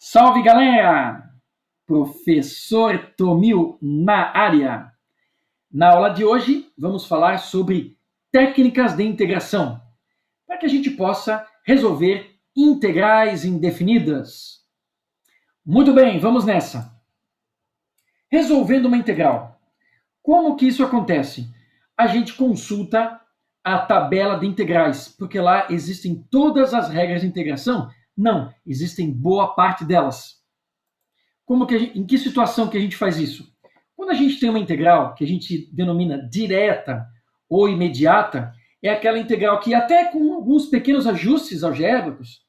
Salve, galera! Professor Tomil na área. Na aula de hoje, vamos falar sobre técnicas de integração, para que a gente possa resolver integrais indefinidas. Muito bem, vamos nessa. Resolvendo uma integral. Como que isso acontece? A gente consulta a tabela de integrais, porque lá existem todas as regras de integração? Não, existem boa parte delas. Em que situação que a gente faz isso? Quando a gente tem uma integral que a gente denomina direta ou imediata, é aquela integral que até com alguns pequenos ajustes algébricos,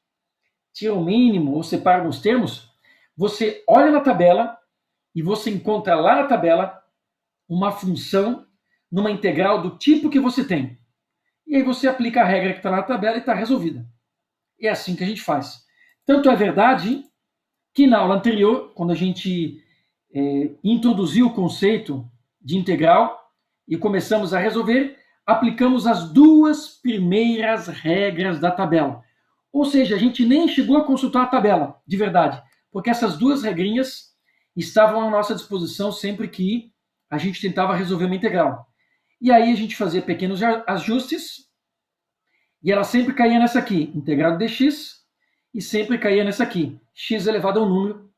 tira o mínimo ou separa alguns termos, você olha na tabela e você encontra lá na tabela uma função numa integral do tipo que você tem. E aí você aplica a regra que está na tabela e está resolvida. É assim que a gente faz. Tanto é verdade que na aula anterior, quando a gente introduziu o conceito de integral e começamos a resolver, aplicamos as duas primeiras regras da tabela. Ou seja, a gente nem chegou a consultar a tabela, de verdade, porque essas duas regrinhas estavam à nossa disposição sempre que a gente tentava resolver uma integral. E aí a gente fazia pequenos ajustes e ela sempre caía nessa aqui, integral de dx, e sempre caía nessa aqui, x elevado ao número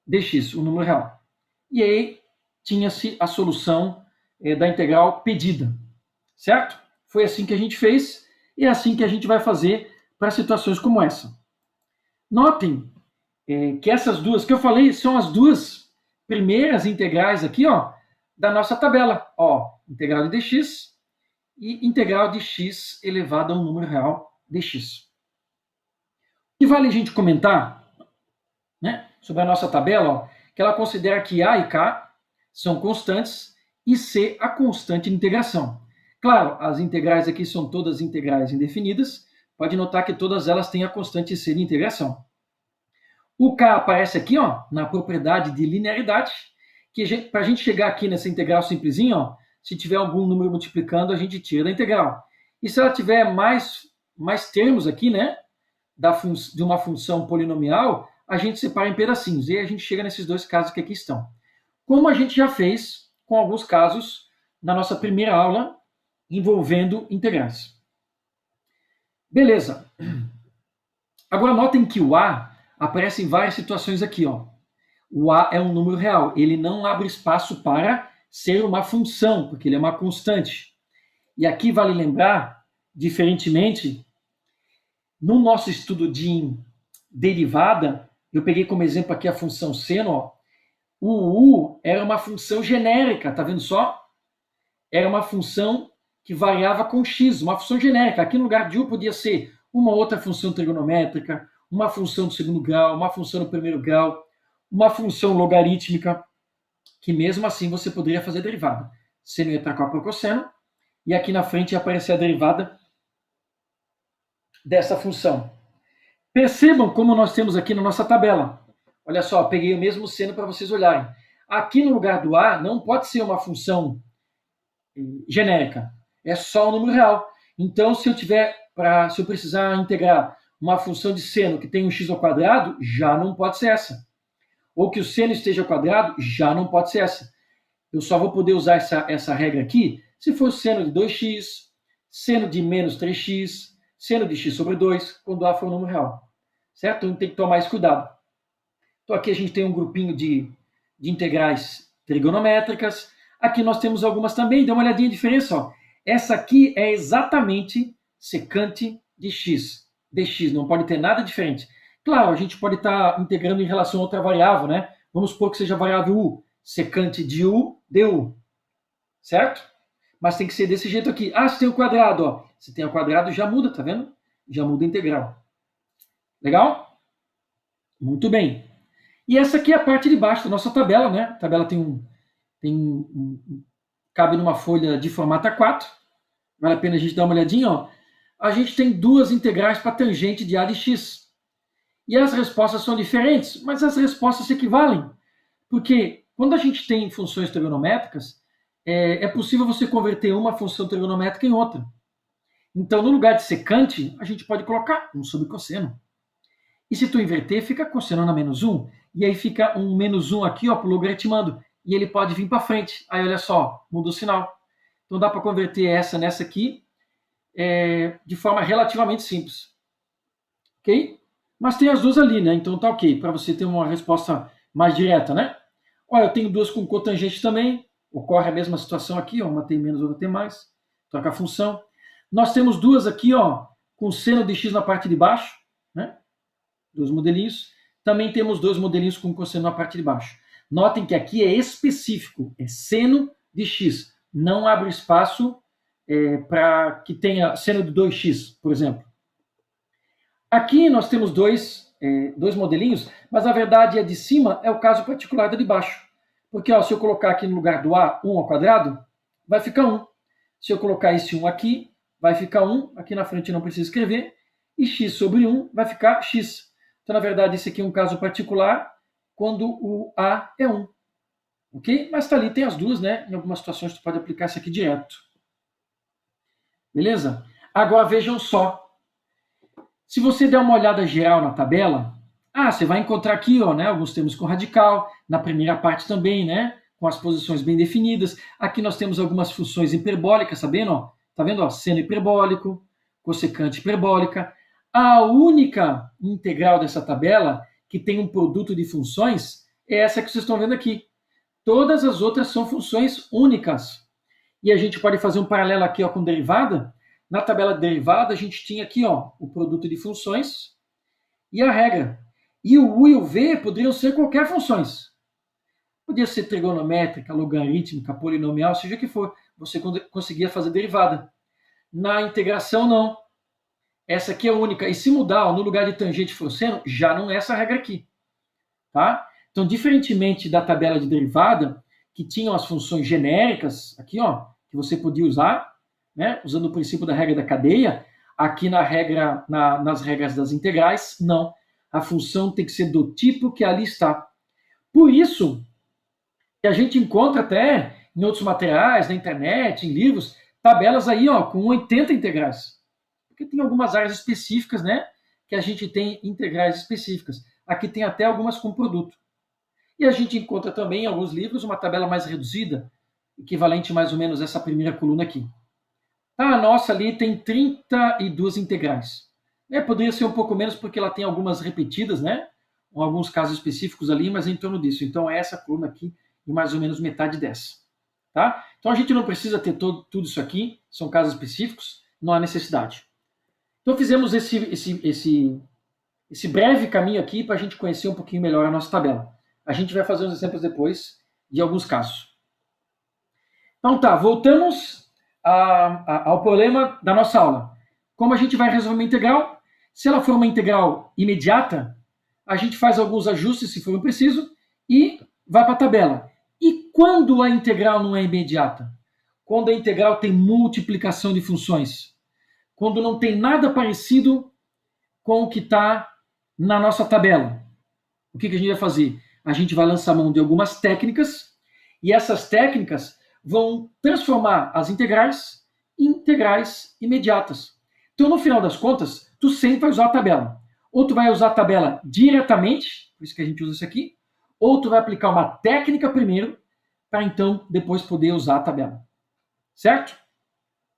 dx, o número real. E aí tinha-se a solução da integral pedida, certo? Foi assim que a gente fez e é assim que a gente vai fazer para situações como essa. Notem que essas duas que eu falei são as duas primeiras integrais aqui, ó, da nossa tabela. Ó, integral de dx e integral de x elevado a um número real dx. E vale a gente comentar, né, sobre a nossa tabela, ó, que ela considera que A e K são constantes e C a constante de integração. Claro, as integrais aqui são todas integrais indefinidas. Pode notar que todas elas têm a constante C de integração. O K aparece aqui, ó, na propriedade de linearidade, que para a gente chegar aqui nessa integral simplesinha, ó, se tiver algum número multiplicando, a gente tira da integral. E se ela tiver mais termos aqui, né, de uma função polinomial, a gente separa em pedacinhos. E aí a gente chega nesses dois casos que aqui estão. Como a gente já fez com alguns casos na nossa primeira aula envolvendo integrais. Beleza. Agora notem que o A aparece em várias situações aqui, ó. O A é um número real. Ele não abre espaço para ser uma função, porque ele é uma constante. E aqui vale lembrar, diferentemente, no nosso estudo de derivada, eu peguei como exemplo aqui a função seno, ó. O U era uma função genérica, tá vendo só? Era uma função que variava com x, uma função genérica. Aqui no lugar de U podia ser uma outra função trigonométrica, uma função do segundo grau, uma função do primeiro grau, uma função logarítmica, que mesmo assim você poderia fazer derivada. Seno ia estar com a cosseno, e aqui na frente ia aparecer a derivada dessa função. Percebam como nós temos aqui na nossa tabela. Olha só, peguei o mesmo seno para vocês olharem. Aqui no lugar do A não pode ser uma função genérica. É só um número real. Então, se eu precisar integrar uma função de seno que tem um x ao quadrado, já não pode ser essa. Ou que o seno esteja ao quadrado, já não pode ser essa. Eu só vou poder usar essa regra aqui se for seno de 2x, seno de menos 3x, seno de x sobre 2, quando A for um número real. Certo? Então tem que tomar esse cuidado. Então aqui a gente tem um grupinho de integrais trigonométricas. Aqui nós temos algumas também. Dá uma olhadinha a diferença. Ó. Essa aqui é exatamente secante de x. Dx, não pode ter nada diferente. Claro, a gente pode estar integrando em relação a outra variável, né? Vamos supor que seja a variável u. Secante de u, du. Certo? Mas tem que ser desse jeito aqui. Ah, se tem o quadrado, ó. Se tem o quadrado, já muda, tá vendo? Já muda a integral. Legal? Muito bem. E essa aqui é a parte de baixo da nossa tabela, né? A tabela cabe numa folha de formato A4. Vale a pena a gente dar uma olhadinha, ó. A gente tem duas integrais para tangente de A de x. E as respostas são diferentes, mas as respostas se equivalem. Porque quando a gente tem funções trigonométricas, é possível você converter uma função trigonométrica em outra. Então, no lugar de secante, a gente pode colocar 1 sobre cosseno. E se tu inverter, fica cosseno a menos 1. E aí fica um menos 1 aqui, ó, pro logaritmando. E ele pode vir para frente. Aí, olha só, muda o sinal. Então, dá para converter essa nessa aqui de forma relativamente simples. Ok? Mas tem as duas ali, né? Então tá ok, para você ter uma resposta mais direta, né? Olha, eu tenho duas com cotangente também. Ocorre a mesma situação aqui, ó, uma tem menos, outra tem mais. Troca a função. Nós temos duas aqui, ó, com seno de x na parte de baixo, né? Dois modelinhos. Também temos dois modelinhos com cosseno na parte de baixo. Notem que aqui é específico, é seno de x. Não abre espaço para que tenha seno de 2x, por exemplo. Aqui nós temos dois modelinhos, mas na verdade a de cima é o caso particular da de baixo. Porque ó, se eu colocar aqui no lugar do a 1 ao quadrado, vai ficar 1. Se eu colocar esse 1 aqui, vai ficar 1. Aqui na frente não precisa escrever. E x sobre 1 vai ficar x. Então, na verdade, esse aqui é um caso particular quando o a é 1. Ok? Mas tá ali, tem as duas, né? Em algumas situações tu pode aplicar isso aqui direto. Beleza? Agora vejam só. Se você der uma olhada geral na tabela, você vai encontrar aqui, ó, né, alguns termos com radical, na primeira parte também, né, com as posições bem definidas. Aqui nós temos algumas funções hiperbólicas, tá vendo? Ó? Tá vendo? Ó, seno hiperbólico, cossecante hiperbólica. A única integral dessa tabela que tem um produto de funções é essa que vocês estão vendo aqui. Todas as outras são funções únicas. E a gente pode fazer um paralelo aqui, ó, com derivada. Na tabela de derivada, a gente tinha aqui, ó, o produto de funções e a regra. E o u e o v poderiam ser qualquer funções. Podia ser trigonométrica, logarítmica, polinomial, seja o que for. Você conseguia fazer derivada. Na integração, não. Essa aqui é única. E se mudar, ó, no lugar de tangente for seno, já não é essa regra aqui. Tá? Então, diferentemente da tabela de derivada, que tinham as funções genéricas, aqui, ó, que você podia usar, né, usando o princípio da regra da cadeia, aqui nas regras das integrais, não. A função tem que ser do tipo que ali está. Por isso, que a gente encontra até em outros materiais, na internet, em livros, tabelas aí, ó, com 80 integrais. Porque tem algumas áreas específicas, né, que a gente tem integrais específicas. Aqui tem até algumas com produto. E a gente encontra também em alguns livros uma tabela mais reduzida, equivalente mais ou menos a essa primeira coluna aqui. A nossa ali tem 32 integrais. Poderia ser um pouco menos porque ela tem algumas repetidas, né? Alguns casos específicos ali, mas é em torno disso. Então é essa coluna aqui e mais ou menos metade dessa. Tá? Então a gente não precisa ter tudo isso aqui, são casos específicos, não há necessidade. Então fizemos esse breve caminho aqui para a gente conhecer um pouquinho melhor a nossa tabela. A gente vai fazer uns exemplos depois de alguns casos. Então tá, voltamos ao problema da nossa aula. Como a gente vai resolver uma integral? Se ela for uma integral imediata, a gente faz alguns ajustes, se for preciso, e vai para a tabela. E quando a integral não é imediata? Quando a integral tem multiplicação de funções. Quando não tem nada parecido com o que está na nossa tabela. O que a gente vai fazer? A gente vai lançar mão de algumas técnicas, e essas técnicas vão transformar as integrais em integrais imediatas. Então, no final das contas, tu sempre vai usar a tabela. Ou tu vai usar a tabela diretamente, por isso que a gente usa isso aqui, ou tu vai aplicar uma técnica primeiro, para então depois poder usar a tabela. Certo?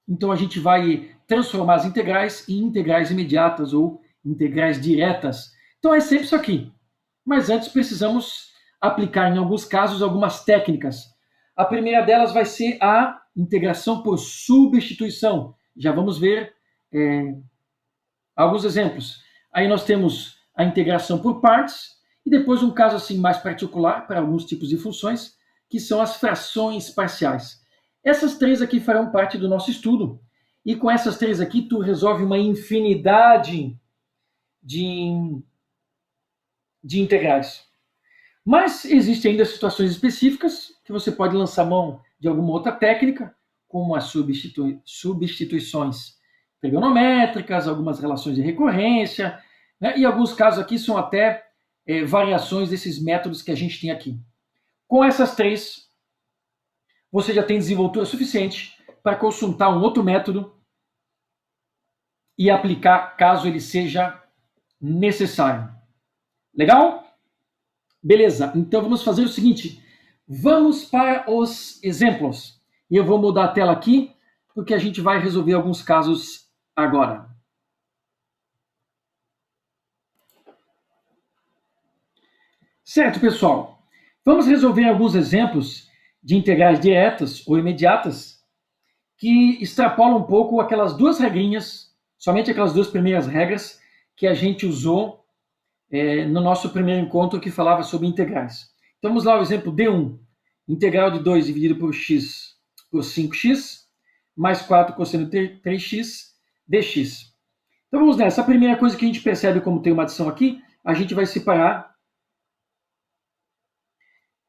Então, a gente vai transformar as integrais em integrais imediatas ou integrais diretas. Então, é sempre isso aqui. Mas antes precisamos aplicar, em alguns casos, algumas técnicas. A primeira delas vai ser a integração por substituição. Já vamos ver alguns exemplos. Aí nós temos a integração por partes e depois um caso assim mais particular para alguns tipos de funções, que são as frações parciais. Essas três aqui farão parte do nosso estudo. E com essas três aqui, tu resolve uma infinidade de integrais. Mas existem ainda situações específicas que você pode lançar mão de alguma outra técnica, como as substituições trigonométricas, algumas relações de recorrência, né? E alguns casos aqui são até variações desses métodos que a gente tem aqui. Com essas três, você já tem desenvoltura suficiente para consultar um outro método e aplicar caso ele seja necessário. Legal? Beleza, então vamos fazer o seguinte. Vamos para os exemplos. E eu vou mudar a tela aqui, porque a gente vai resolver alguns casos agora. Certo, pessoal? Vamos resolver alguns exemplos de integrais diretas ou imediatas que extrapolam um pouco aquelas duas regrinhas, somente aquelas duas primeiras regras que a gente usou no nosso primeiro encontro que falava sobre integrais. Então vamos lá, o exemplo D1. Integral de 2 dividido por x por 5x, mais 4 cosseno de 3x, dx. Então vamos nessa. A primeira coisa que a gente percebe como tem uma adição aqui, a gente vai separar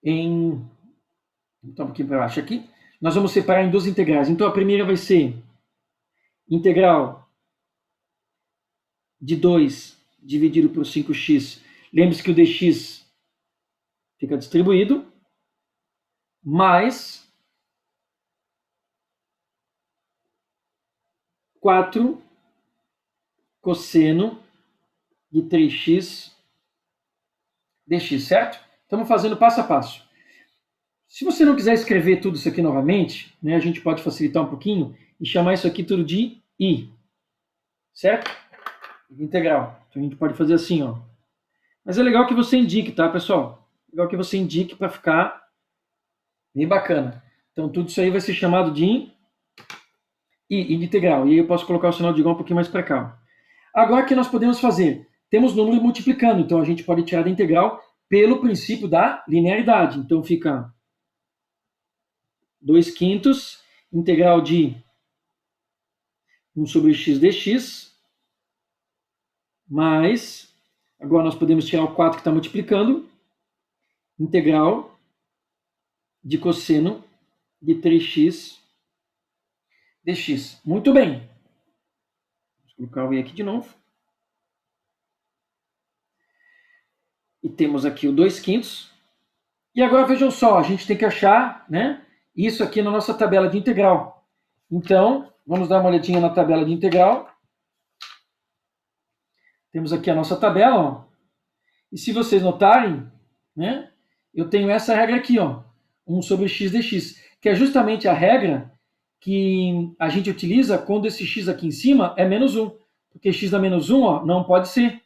em... Então, um pouquinho para baixo aqui. Nós vamos separar em duas integrais. Então a primeira vai ser integral de 2 dividido por 5x. Lembre-se que o dx fica distribuído, mais 4 cosseno de 3x dx, certo? Estamos fazendo passo a passo. Se você não quiser escrever tudo isso aqui novamente, né, a gente pode facilitar um pouquinho e chamar isso aqui tudo de I, certo? Integral. Então a gente pode fazer assim, ó. Mas é legal que você indique, tá, pessoal? Legal que você indique para ficar bem bacana. Então tudo isso aí vai ser chamado de I de integral. E aí eu posso colocar o sinal de igual um pouquinho mais para cá. Agora o que nós podemos fazer? Temos número multiplicando, então a gente pode tirar da integral pelo princípio da linearidade. Então fica 2/5 integral de 1 sobre x dx, mais, agora nós podemos tirar o 4 que está multiplicando, integral de cosseno de 3x dx. Muito bem. Vou colocar o i aqui de novo. E temos aqui o 2/5. E agora vejam só, a gente tem que achar, né, isso aqui na nossa tabela de integral. Então, vamos dar uma olhadinha na tabela de integral. Temos aqui a nossa tabela, ó. E se vocês notarem, né, eu tenho essa regra aqui, ó, 1 sobre x dx, que é justamente a regra que a gente utiliza quando esse x aqui em cima é menos 1. Porque x dá menos 1, ó, não pode ser.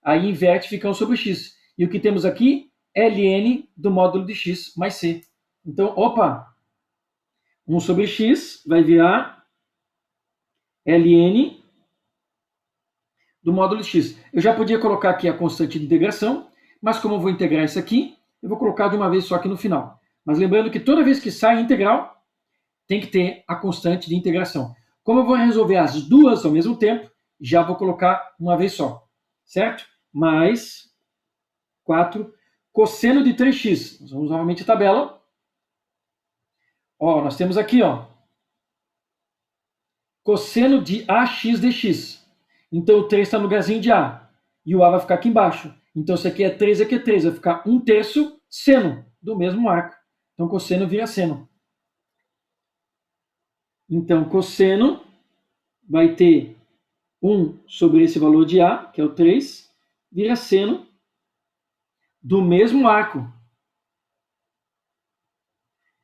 Aí inverte, fica 1 sobre x. E o que temos aqui? ln do módulo de x mais c. Então, opa, 1 sobre x vai virar ln do módulo de x. Eu já podia colocar aqui a constante de integração, mas como eu vou integrar isso aqui, eu vou colocar de uma vez só aqui no final. Mas lembrando que toda vez que sai integral, tem que ter a constante de integração. Como eu vou resolver as duas ao mesmo tempo, já vou colocar uma vez só, certo? Mais 4 cosseno de 3x. Nós vamos novamente à tabela. Ó, nós temos aqui, ó, cosseno de ax dx. Então o 3 está no lugarzinho de a. E o a vai ficar aqui embaixo. Então isso aqui é 3, aqui é 3. Vai ficar 1/3 seno do mesmo arco. Então cosseno vira seno. Então cosseno vai ter 1 sobre esse valor de a, que é o 3, vira seno do mesmo arco.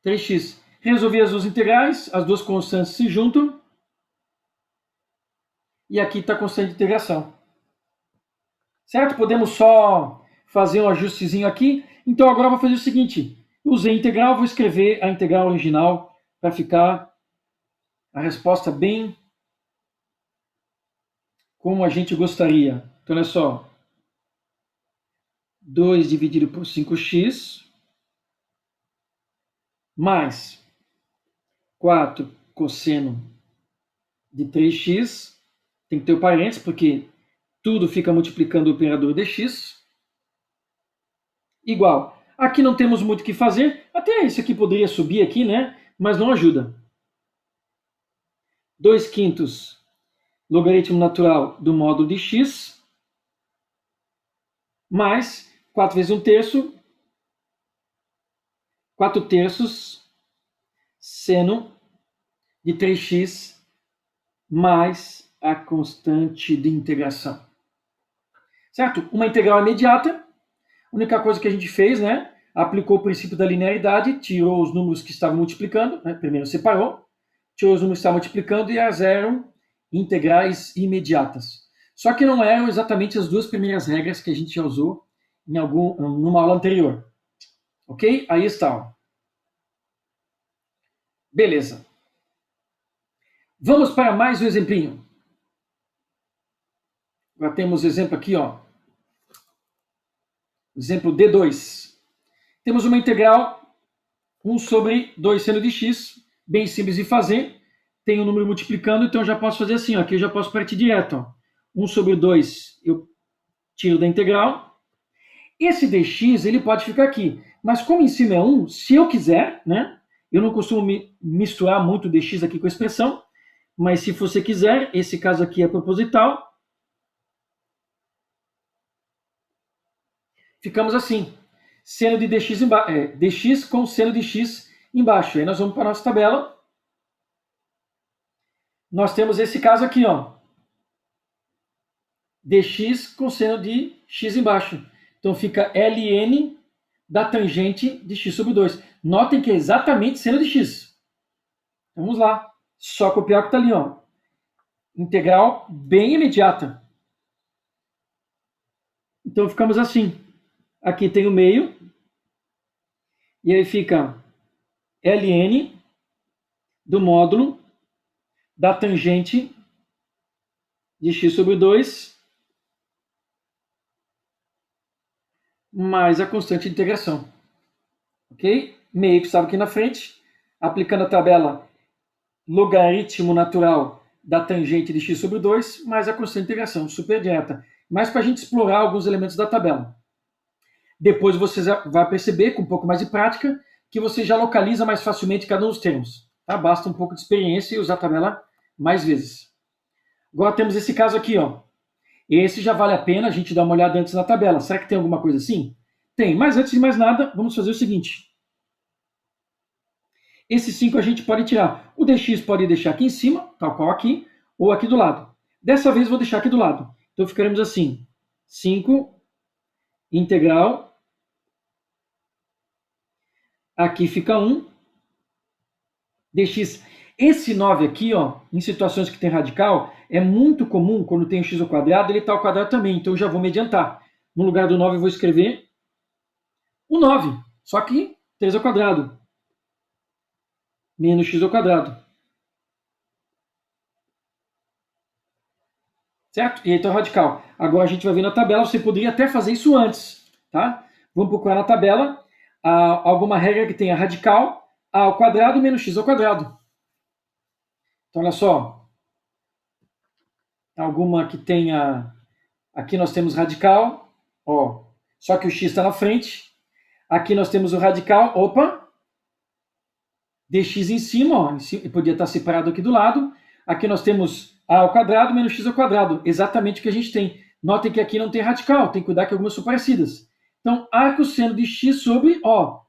3x. Resolvi as duas integrais, as duas constantes se juntam. E aqui está a constante de integração. Certo? Podemos só fazer um ajustezinho aqui. Então agora eu vou fazer o seguinte. Usei integral, vou escrever a integral original para ficar a resposta bem como a gente gostaria. Então olha só. 2 dividido por 5x mais 4 cosseno de 3x. Tem que ter o parênteses, porque tudo fica multiplicando o operador dx. Igual. Aqui não temos muito o que fazer. Até isso aqui poderia subir aqui, né? Mas não ajuda. 2/5 logaritmo natural do módulo de x mais 4 vezes 1/3, 4/3 seno de 3x mais a constante de integração. Certo? Uma integral imediata, A única coisa que a gente fez, né? Aplicou o princípio da linearidade, tirou os números que estavam multiplicando, né? Primeiro separou, tirou os números que estavam multiplicando e as eram integrais imediatas. Só que não eram exatamente as duas primeiras regras que a gente já usou numa aula anterior. Ok? Aí está. Beleza. Vamos para mais um exemplinho. Já temos o exemplo aqui, ó. Exemplo D2. Temos uma integral 1 sobre 2 seno de x, bem simples de fazer. Tem um número multiplicando, então eu já posso fazer assim, ó. Aqui eu já posso partir direto. Ó. 1 sobre 2 eu tiro da integral. Esse dx ele pode ficar aqui. Mas como em cima é 1, se eu quiser, né? Eu não costumo misturar muito o dx aqui com a expressão, mas se você quiser, esse caso aqui é proposital. Ficamos assim. Seno de dx, dx com seno de x embaixo. Aí nós vamos para a nossa tabela. Nós temos esse caso aqui, ó. Dx com seno de x embaixo. Então fica ln da tangente de x sobre 2. Notem que é exatamente seno de x. Vamos lá. Só copiar o que está ali, ó. Integral bem imediata. Então ficamos assim. Aqui tem o meio. E aí fica ln do módulo da tangente de x sobre 2 mais a constante de integração. Ok? Meio que estava aqui na frente. Aplicando a tabela logaritmo natural da tangente de x sobre 2 mais a constante de integração, super direta. Mas para a gente explorar alguns elementos da tabela. Depois você vai perceber, com um pouco mais de prática, que você já localiza mais facilmente cada um dos termos. Tá? Basta um pouco de experiência e usar a tabela mais vezes. Agora temos esse caso aqui, ó. Esse já vale a pena a gente dar uma olhada antes na tabela. Será que tem alguma coisa assim? Tem, mas antes de mais nada, vamos fazer o seguinte. Esse 5 a gente pode tirar. O dx pode deixar aqui em cima, tal qual aqui, ou aqui do lado. Dessa vez vou deixar aqui do lado. Então ficaremos assim. 5 integral. Aqui fica 1. Dx. Esse 9 aqui, ó, em situações que tem radical, é muito comum, quando tem o x ao quadrado, ele está ao quadrado também. Então eu já vou me adiantar. No lugar do 9 eu vou escrever o 9. Só que 3 ao quadrado. Menos x ao quadrado. Certo? E aí está o radical. Agora a gente vai ver na tabela, você poderia até fazer isso antes. Tá? Vamos procurar na tabela alguma regra que tenha radical a ao quadrado menos x ao quadrado. Então, olha só. Alguma que tenha... Aqui nós temos radical, ó, só que o x está na frente. Aqui nós temos o radical, opa, dx em cima, ó, podia estar separado aqui do lado. Aqui nós temos a ao quadrado menos x ao quadrado, exatamente o que a gente tem. Notem que aqui não tem radical, tem que cuidar que algumas são parecidas. Então, arcosseno de x sobre, ó,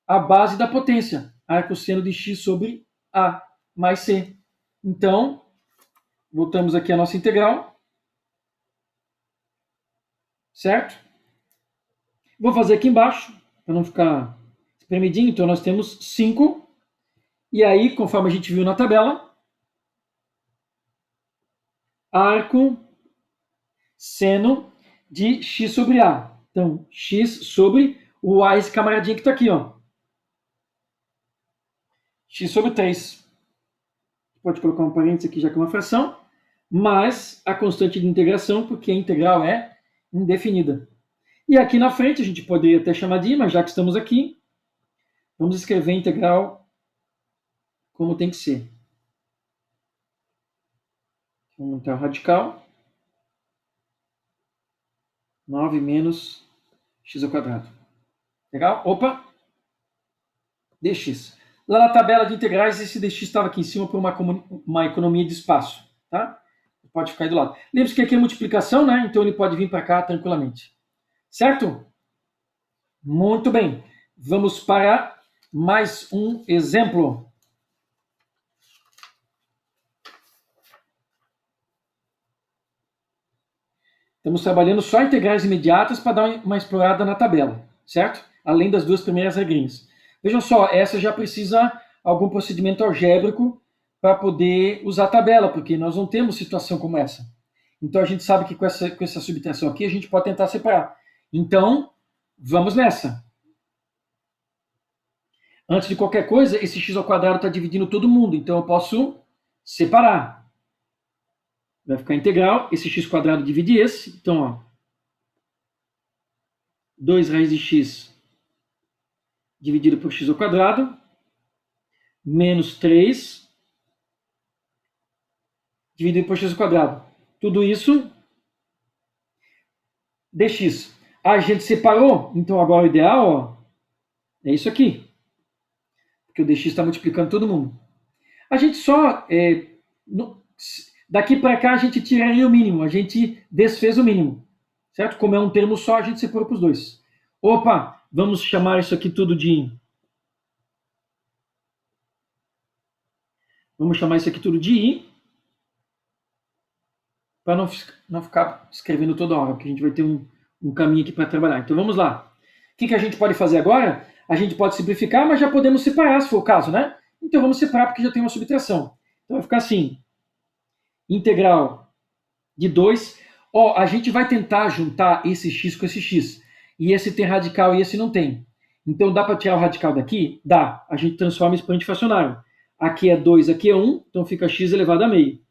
a base da potência. Arcosseno de x sobre a mais c. Então, voltamos aqui à nossa integral. Certo? Vou fazer aqui embaixo, para não ficar espremidinho. Então, nós temos 5. E aí, conforme a gente viu na tabela, arco seno de x sobre a. Então, x sobre o a, esse camaradinho que está aqui, ó. X sobre 3. Pode colocar um parênteses aqui, já que é uma fração. Mais a constante de integração, porque a integral é indefinida. E aqui na frente, a gente poderia até chamar de i, mas já que estamos aqui, vamos escrever a integral como tem que ser. Vamos montar o radical. 9 menos x ao quadrado. Legal? Opa! dx. Lá na tabela de integrais, esse dx estava aqui em cima por uma economia de espaço. Tá? Pode ficar aí do lado. Lembre-se que aqui é multiplicação, né? Então ele pode vir para cá tranquilamente. Certo? Muito bem. Vamos para mais um exemplo. Estamos trabalhando só integrais imediatas para dar uma explorada na tabela, certo? Além das duas primeiras regrinhas. Vejam só, essa já precisa algum procedimento algébrico para poder usar a tabela, porque nós não temos situação como essa. Então a gente sabe que com essa subtração aqui a gente pode tentar separar. Então, vamos nessa. Antes de qualquer coisa, esse x ao quadrado está dividindo todo mundo, então eu posso separar. Vai ficar integral, esse x quadrado divide esse, então, ó, 2 raiz de x dividido por x ao quadrado, menos 3 dividido por x ao quadrado. Tudo isso dx. A gente separou, então agora o ideal, ó, é isso aqui. Porque o dx está multiplicando todo mundo. A gente só... daqui para cá a gente tiraria o mínimo, a gente desfez o mínimo. Certo? Como é um termo só, a gente separou para os dois. Opa, vamos chamar isso aqui tudo de... Vamos chamar isso aqui tudo de i, para não ficar escrevendo toda hora, porque a gente vai ter um caminho aqui para trabalhar. Então vamos lá. O que a gente pode fazer agora? A gente pode simplificar, mas já podemos separar, se for o caso, né? Então vamos separar, porque já tem uma subtração. Então vai ficar assim. Integral de 2. Ó, a gente vai tentar juntar esse x com esse x. E esse tem radical e esse não tem. Então dá para tirar o radical daqui? Dá. A gente transforma em expoente fracionário. Aqui é 2, aqui é 1, então fica x elevado a meio.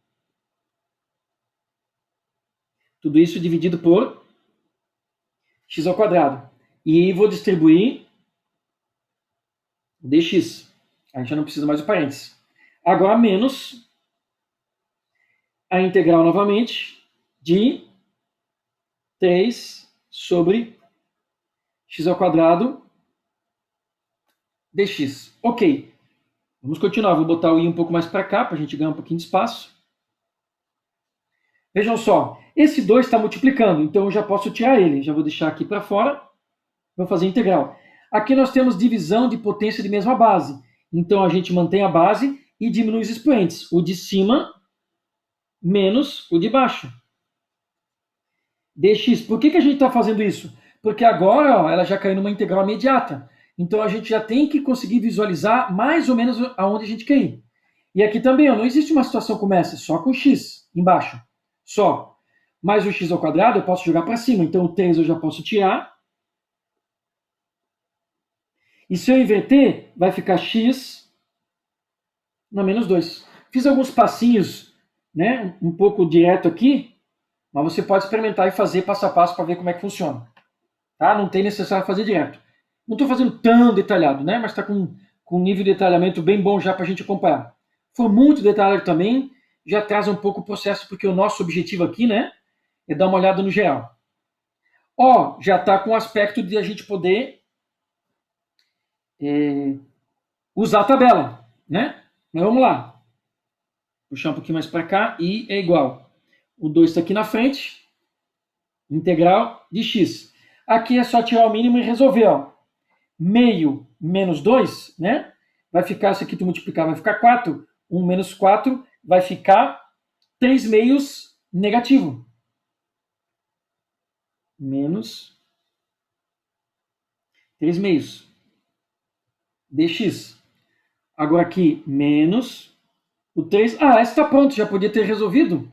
Tudo isso dividido por x ao quadrado. E vou distribuir dx. A gente já não precisa mais do parênteses. Agora menos a integral novamente de 3 sobre x ao quadrado dx. Ok. Vamos continuar. Vou botar o i um pouco mais para cá, para a gente ganhar um pouquinho de espaço. Vejam só. Esse 2 está multiplicando, então eu já posso tirar ele. Já vou deixar aqui para fora. Vou fazer integral. Aqui nós temos divisão de potência de mesma base. Então a gente mantém a base e diminui os expoentes. O de cima menos o de baixo. Dx. Por que a gente está fazendo isso? Porque agora ó, ela já caiu numa integral imediata. Então a gente já tem que conseguir visualizar mais ou menos aonde a gente quer ir. E aqui também ó, não existe uma situação como essa, só com x embaixo. Só. Mais o x ao quadrado eu posso jogar para cima. Então o 3 eu já posso tirar. E se eu inverter, vai ficar x na menos 2. Fiz alguns passinhos, né, um pouco direto aqui, mas você pode experimentar e fazer passo a passo para ver como é que funciona. Tá? Não tem necessário fazer direto. Não estou fazendo tão detalhado, né, mas está com um nível de detalhamento bem bom já para a gente acompanhar. For muito detalhado também, já atrasa um pouco o processo, porque o nosso objetivo aqui, né, é dar uma olhada no geral. Ó, já está com o aspecto de a gente poder usar a tabela, né? Mas vamos lá. Puxar um pouquinho mais para cá e é igual. O 2 está aqui na frente. Integral de x. Aqui é só tirar o mínimo e resolver. Ó. Meio menos 2, né? Vai ficar, isso aqui tu multiplicar, vai ficar 4. 1 menos 4 vai ficar 3 meios negativo. Menos 3 meios. Dx. Agora aqui, menos o 3. Ah, esse está pronto, já podia ter resolvido.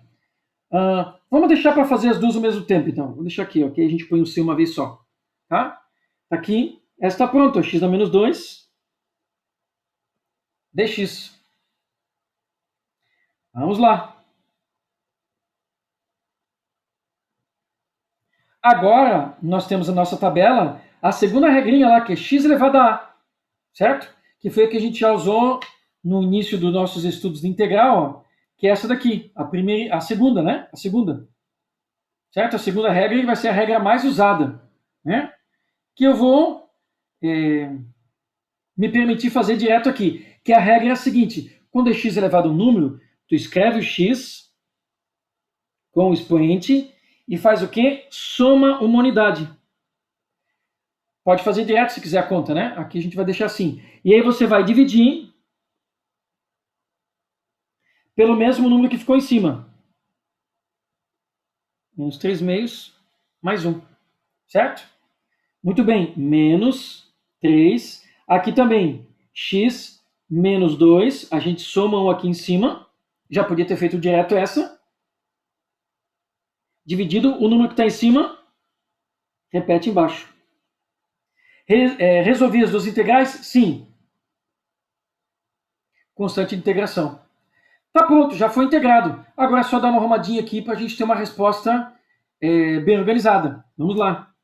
Vamos deixar para fazer as duas ao mesmo tempo, então. Vou deixar aqui, ok? A gente põe o c uma vez só. Tá? Aqui, essa está pronta, x dá menos 2. Dx. Vamos lá. Agora, nós temos a nossa tabela, a segunda regrinha lá, que é x elevado a a. Certo? Que foi a que a gente já usou no início dos nossos estudos de integral, ó, que é essa daqui, a segunda, né? A segunda. Certo? A segunda regra vai ser a regra mais usada, né? Que eu vou me permitir fazer direto aqui, que a regra é a seguinte: quando é x elevado a um número, tu escreve o x com o expoente e faz o quê? Soma uma unidade. Pode fazer direto se quiser a conta, né? Aqui a gente vai deixar assim. E aí você vai dividir pelo mesmo número que ficou em cima. Menos 3 meios mais 1. Certo? Muito bem. Menos 3. Aqui também, x menos 2. A gente soma 1 aqui em cima. Já podia ter feito direto essa. Dividido o número que está em cima, repete embaixo. Resolvi as duas integrais? Sim. Constante de integração. Tá pronto, já foi integrado. Agora é só dar uma arrumadinha aqui para a gente ter uma resposta bem organizada. Vamos lá.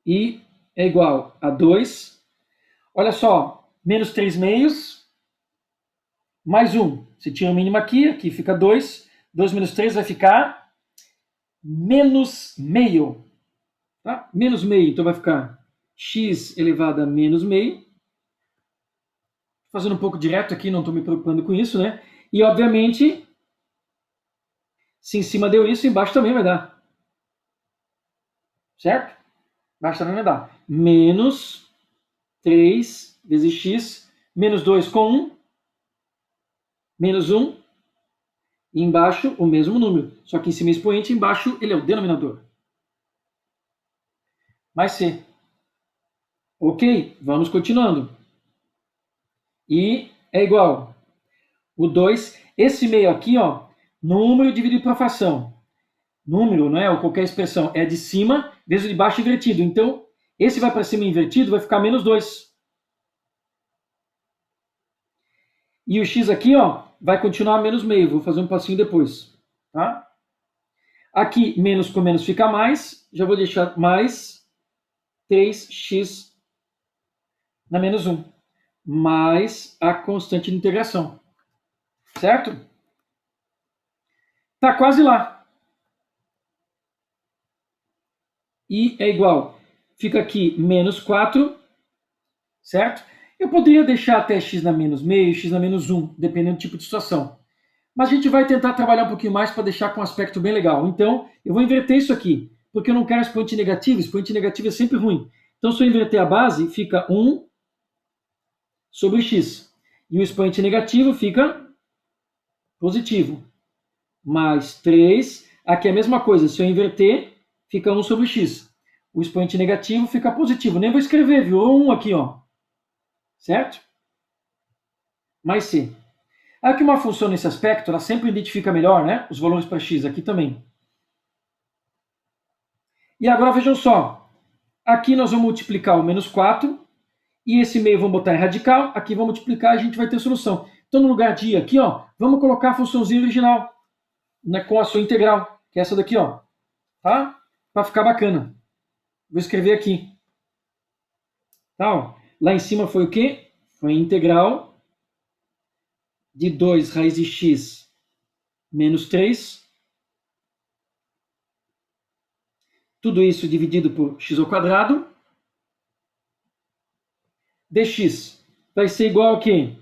I é igual a 2. Olha só, menos 3 meios, mais 1. Você tira o mínimo aqui, aqui fica 2. 2 menos 3 vai ficar menos meio. Tá? Menos meio, então vai ficar x elevado a menos meio. Fazendo um pouco direto aqui, não estou me preocupando com isso, né? E, obviamente, se em cima deu isso, embaixo também vai dar. Certo? Embaixo também vai dar. Menos 3 vezes x, menos 2 com 1, menos 1, e embaixo o mesmo número. Só que em cima é expoente, embaixo ele é o denominador. Mais c. Ok, vamos continuando. I é igual. O 2, esse meio aqui, ó, número dividido por fração. Número, não é? Ou qualquer expressão, é de cima vezes o de baixo invertido. Então, esse vai para cima invertido, vai ficar menos 2. E o x aqui, ó, vai continuar menos meio. Vou fazer um passinho depois. Tá? Aqui, menos com menos fica mais. Já vou deixar mais 3x na menos 1. Mais a constante de integração. Certo? Tá quase lá. I é igual. Fica aqui menos 4. Certo? Eu poderia deixar até x na menos meio, x na menos 1, dependendo do tipo de situação. Mas a gente vai tentar trabalhar um pouquinho mais para deixar com um aspecto bem legal. Então, eu vou inverter isso aqui, porque eu não quero expoente negativo. Expoente negativo é sempre ruim. Então, se eu inverter a base, fica 1 sobre x. E o expoente negativo fica positivo. Mais 3. Aqui é a mesma coisa. Se eu inverter, fica 1 sobre x. O expoente negativo fica positivo. Nem vou escrever, viu? 1 aqui, ó. Certo? Mais c. Aqui uma função nesse aspecto, ela sempre identifica melhor, né, os valores para x, aqui também. E agora vejam só, aqui nós vamos multiplicar o menos 4, e esse meio vamos botar em radical, aqui vamos multiplicar e a gente vai ter solução. Então no lugar de i aqui, ó, vamos colocar a funçãozinha original, né, com a sua integral, que é essa daqui, ó, tá? Para ficar bacana. Vou escrever aqui. Tá, ó. Lá em cima foi o quê? Foi a integral de 2 raiz de x menos 3. Tudo isso dividido por x ao quadrado. Dx vai ser igual a quê?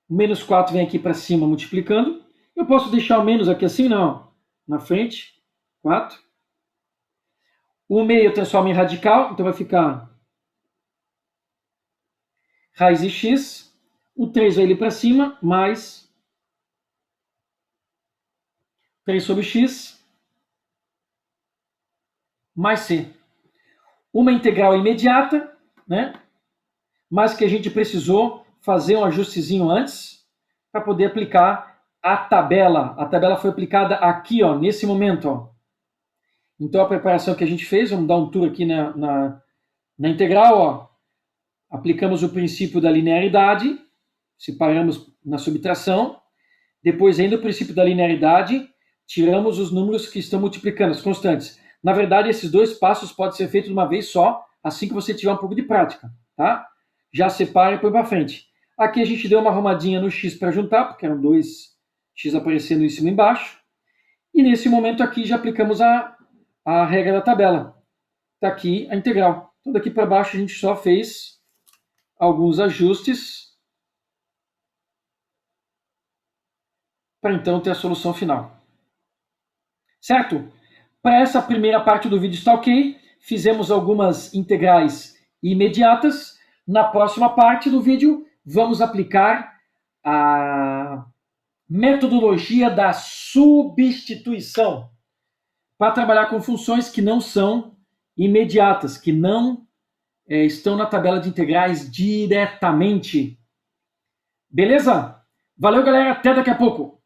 O menos 4 vem aqui para cima multiplicando. Eu posso deixar o menos aqui assim? Não. Na frente, 4. O meio transforma em radical, então vai ficar raiz de x. O 3 vai ali para cima, mais 3 sobre x, mais c. Uma integral imediata, né? Mas que a gente precisou fazer um ajustezinho antes para poder aplicar a tabela. A tabela foi aplicada aqui, ó, nesse momento. Ó. Então a preparação que a gente fez, vamos dar um tour aqui na integral. Ó. Aplicamos o princípio da linearidade, separamos na subtração. Depois, ainda o princípio da linearidade, tiramos os números que estão multiplicando, as constantes. Na verdade, esses dois passos podem ser feitos de uma vez só, assim que você tiver um pouco de prática. Tá? Já separa e põe para frente. Aqui a gente deu uma arrumadinha no x para juntar, porque eram dois x aparecendo em cima e embaixo. E nesse momento aqui já aplicamos a regra da tabela. Está aqui a integral. Então daqui para baixo a gente só fez alguns ajustes para então ter a solução final. Certo? Para essa primeira parte do vídeo está ok. Fizemos algumas integrais imediatas. Na próxima parte do vídeo, vamos aplicar a metodologia da substituição. para trabalhar com funções que não são imediatas, que não estão na tabela de integrais diretamente. Beleza? Valeu, galera. Até daqui a pouco.